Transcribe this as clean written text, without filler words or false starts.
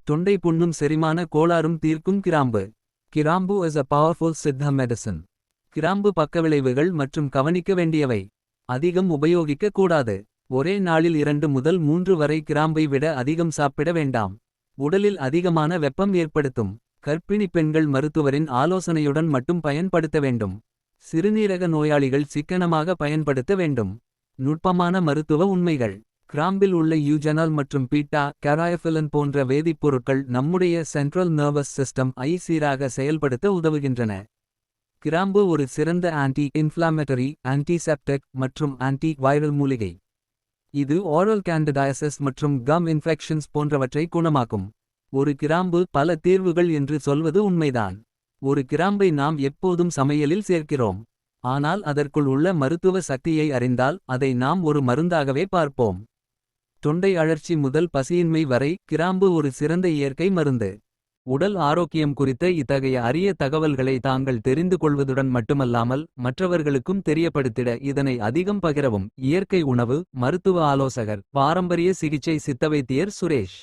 தொண்டை புண்ணும் செரிமான கோளாறும் தீர்க்கும் கிராம்பு. கிராம்பு is a powerful Siddha medicine. கிராம்பு பக்கவிளைவுகள் மற்றும் கவனிக்க வேண்டியவை. அதிகம் உபயோகிக்க கூடாது. ஒரே நாளில் 2 முதல் 3 வரை கிராம்பை விட அதிகம் சாப்பிட வேண்டாம். உடலில் அதிகமான வெப்பம் ஏற்படுத்தும். கர்ப்பிணி பெண்கள் மருத்துவரின் ஆலோசனையுடன் மட்டும் பயன்படுத்த வேண்டும். சிறுநீரக நோயாளிகள் சிக்கனமாக பயன்படுத்த வேண்டும். நுட்பமான மருத்துவ உண்மைகள். கிராம்பில் உள்ள யூஜனால் மற்றும் பீட்டா கராயஃபிலன் போன்ற வேதிப்பொருட்கள் நம்முடைய சென்ட்ரல் நர்வஸ் சிஸ்டம் ஐ சீராக செயல்படுத்த உதவுகின்றன. கிராம்பு ஒரு சிறந்த ஆன்டி இன்ஃப்ளாமேட்டரி, ஆன்டிசெப்டிக் மற்றும் ஆன்டி வைரல் மூலிகை. இது ஓரல் கேண்டிடைசிஸ் மற்றும் கம் இன்ஃபெக்ஷன்ஸ் போன்றவற்றை குணமாக்கும். ஒரு கிராம்பு பல தீர்வுகள் என்று சொல்வது உண்மைதான். ஒரு கிராம்பை நாம் எப்போதும் சமையலில் சேர்க்கிறோம். ஆனால் அதற்குள் உள்ள மருத்துவ சக்தியை அறிந்தால் அதை நாம் ஒரு மருந்தாகவே பார்ப்போம். தொண்டை அழற்சி முதல் பசியின்மை வரை கிராம்பு ஒரு சிறந்த இயற்கை மருந்து. உடல் ஆரோக்கியம் குறித்த இத்தகைய அரிய தகவல்களை தாங்கள் தெரிந்து கொள்வதுடன் மட்டுமல்லாமல் மற்றவர்களுக்கும் தெரியப்படுத்திட இதனை அதிகம் பகிரவும். இயற்கை உணவு மருத்துவ ஆலோசகர் பாரம்பரிய சிகிச்சை சித்தவைத்தியர் சுரேஷ்.